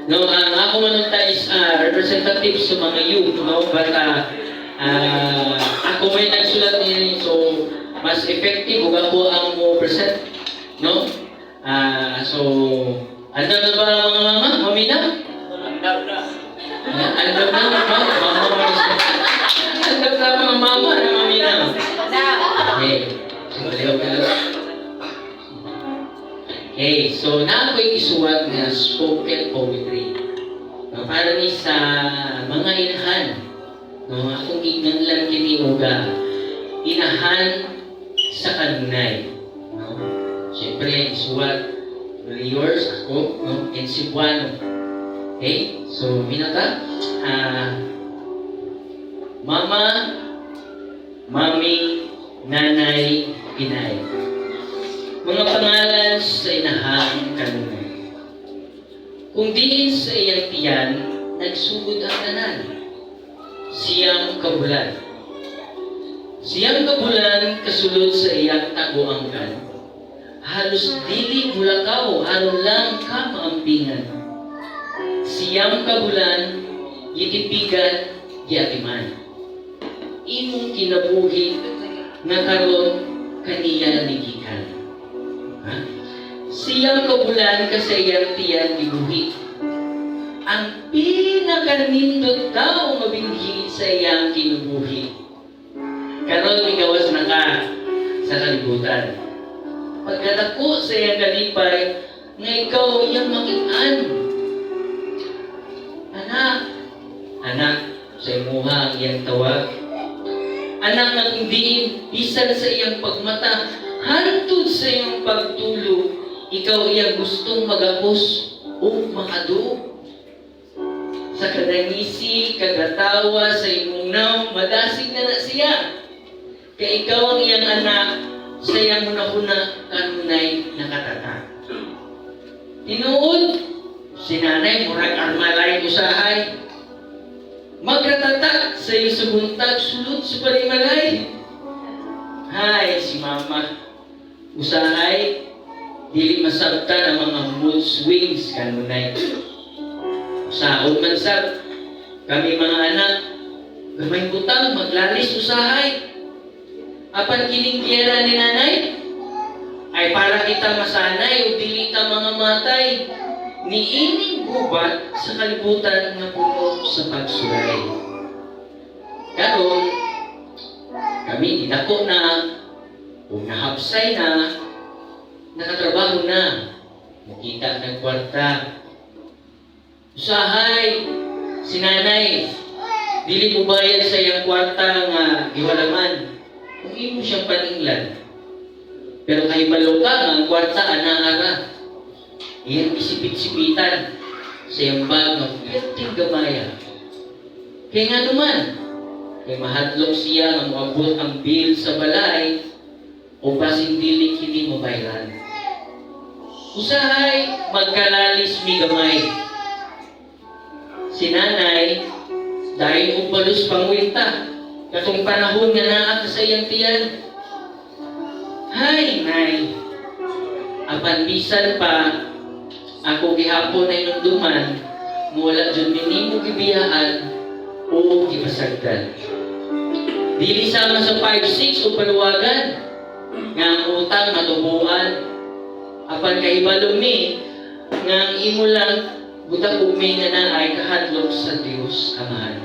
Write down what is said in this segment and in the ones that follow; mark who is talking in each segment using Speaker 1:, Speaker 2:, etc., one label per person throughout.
Speaker 1: No, ang ako manunta is representative sa mga youth, no? But ako may nagsulat niya, so mas effective kung ako ang mo present, no? So, ano na ba mga mama? Mamina? Andam na. Andam na, mama? Andam na mga mama na mamina. Okay. Okay, so na ako'y isuwag na spoken poetry. No, para ni sa mga inahan, no, akong ignanglan kini uga, inahan sa kanunay. No? Siyempre, isuwag, yours, ako, no, and Cebuano. Okay, so minata, mama, mami, nanay, inay. Mga pangalan sa inahang kanunay. Kung diin sa iyang tiyan, nagsugod ang tanan. Siyang kabulan. Siyang kabulan kasulod sa iyang taguangkan. Halos dili mulakaw, aron lang ka maampingan. Siyang kabulan, yitipigan, yatiman. Imong kinabuhi, nga karon kaniya nigikan. Siyang kabulan ka sa iyang tiyan gibuhi. Ang pinakanindot daw mabinghi sa iyang kinubuhi. Karon igawas na ka sa kalibutan. Pagkatako sa iyang kalipay, nga ikaw iyang makitaan. Anak, sa imuha ang iyang tawag. Anak ng indiin, bisan sa iyang pagmata, hantod sa iyong pagtulog, ikaw iyang gustong magapos o makado. Sa kadangisi, kagatawa, sa imong naw, madasig na siya. Kaya ikaw ang iyang anak, sa iyang hunahuna, kanunay nakatata. Tinuod, si nanay, murag armalay usahay. Magkatatak sa iyong subuntag, sulod sa palimalay. Hay, si mama. Usahay, dili masabta ng mga mood swings kanunay. Usaon man sab, kami mga anak, gamay butang, maglalis usahay. Apan kining giyera ni nanay, ay para kita masanay o dili ka mga matay. Niining gubat sa kalibutan na puno sa pagsulay. Karon, kami dinako na, o nahapsay na, nakatrabaho na, nakita ng kwarta. Usahay, si nanay, dili mo bayad sa iyang kwarta nga giwalaman. Kung imo siyang paninglan. Pero kay baloka nga ang kwarta anaara. Iyang isipit-sipitan sa iyang bag ng perting gamaya. Kaya nga naman, kay mahadlok siya nga moabot ang bill sa balay o basin dili kini mo bayaran. Usahay magkalalis mi gamay. Si nanay dahil upalos pangwinta katong panahon nga naa sa iyang tiyan. Hay nay, apan bisan pa ako gihapon ay nunduman mula dyan minimo gibiyaan o gipasagdan. Dili sama sa 5-6 o paluwagan nga ang utang matubuan. Apan kahibalo mi nga ang imo lang butak umi nga na ay kahadlok sa Dios Amahan.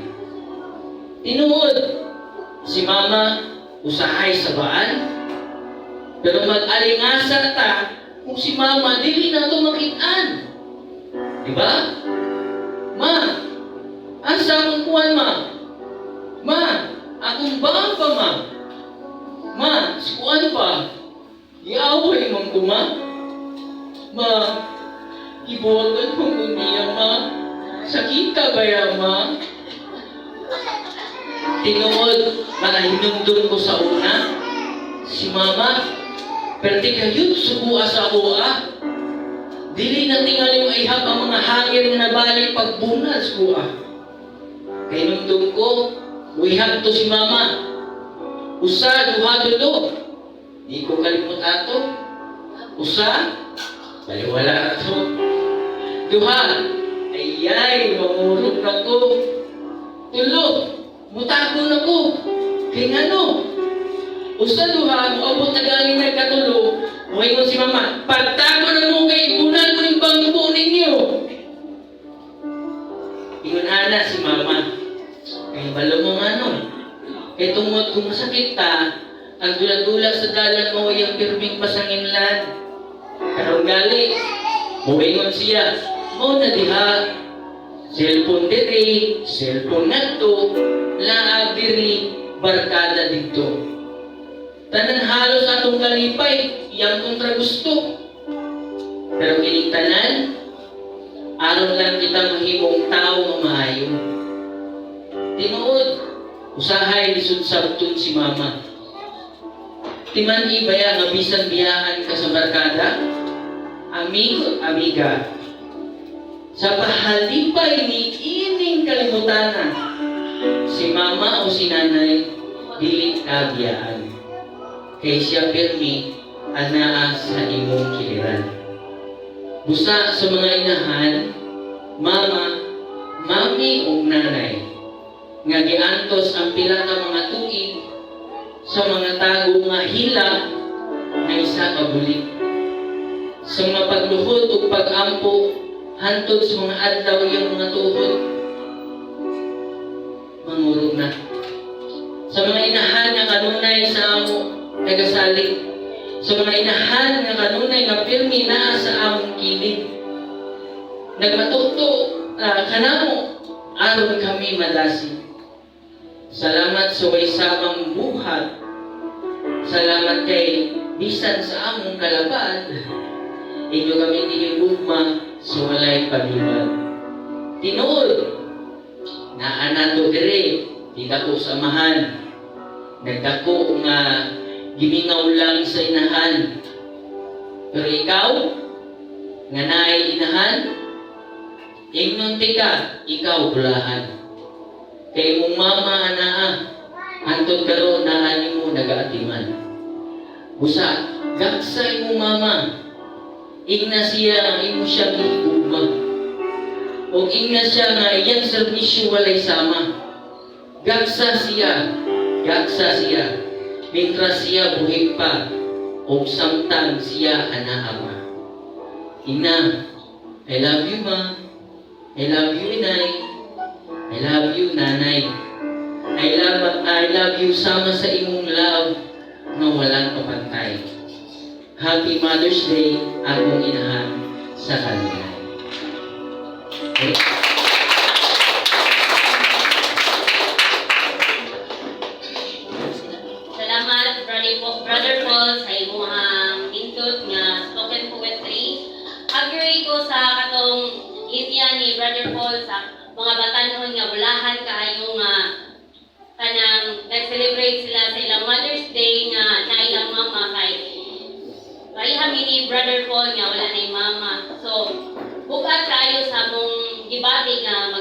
Speaker 1: Tinuod, si mama usahay sa baan, pero mag-alingasa ta kung si mama dili na ito makitaan. Diba? Ma, asa akong kuwan, ma? Ma, akong baan pa, ma? Ma, si kuwan pa. Iaway mong kuma. Ma, ibuwagan mong uniya, ma. Sakita ba ya, ma? Tinuod, makahinumdum ko sa una. Si mama, perti kayo, subuha sa kuha. Dili na tingali maihap ang mga hangin na nabalik pagbunas kuha. Kaya nung ko, uihap to si mama. Usa, duha, dulo. Di ko kalimut ato. Usa, baliwala ato. Duha, Ayay, mamurog na ko. Tulo, mutagon na ko. Kaya nga no, usa duha, muabot na galing nagkatulo, muingon si mama, pagtago na mo kay ipunan ko yung bangko ninyo. Ingon ana si mama, kay balo mo nga no, kay tungod kung masakit ta, ang dula-dula sa dalan mo yung pirming pasanginlan. Karong gali, muingon siya, mo na diha, cellphone diri, cellphone ngadto, laag diri, barkada dito. Tanan halos atong kalipay, iyang kontra gusto. Pero kining tanan, aron lang kita mahimong tao nga maayo. Tinuod, usahay lisod sabton si mama. Timan ibaya nga bisan biyahan ka sa barkada, amigo, amiga. Sa pahalipay ni ining kalimutanan, si mama o si nanay, dili kabiyaan. Kay siya pirmi, anaa sa imong kiliran. Busa sa mga inahan, mama, mami o nanay, nga giantos ang pila ka mga tuig sa mga tago nga hila nga isa ka bulik. Sa mga pagluhod o pag-ampo, hantod sa mga adlaw yung mga tuhod, mangurog na. Sa mga inahan nga kanunay sa amo, nagasalig. Sa mga inahan nga kanunay nga pirmi na sa among kilid. Nagmatuto kanamo, aron kami madasi. Salamat sa way sabang buhat. Salamat kay bisan sa among kalabad. Inyo kami nilibugma sa walay palibad. Tinuod, naanato dire, di dako samahan. Nagdako nga gimingaw lang sa inahan. Pero ikaw, nga naay inahan, ingnon ka, ikaw bulahan. Kay mong mama anaa, hantod karon na mo nagaatiman. Busa, gaksa imong mama, ingna siya ang imo siyang ihigugma. O ingna siya nga iyang servisyo walay sama. Gaksa siya, mintras siya buhi pa, o samtang siya anaa pa. Ina, I love you ma, I love you inay, I love you nanay. I love you sama sa imong love na walang kapantay. Happy Mother's Day, akong inahan sa kanila. Okay.
Speaker 2: Salamat, Brother Paul, sa imong pindot nga spoken poetry. Agree ko sa katong linya ni Brother Paul sa mga batanon nga bulahan kaayo nga kanang nag-celebrate sila sa ilang Mother's Day nga na ilang mama kay paihami ni Brother Paul nga wala na yung mama. So, bukas kayo sa mong gibati nga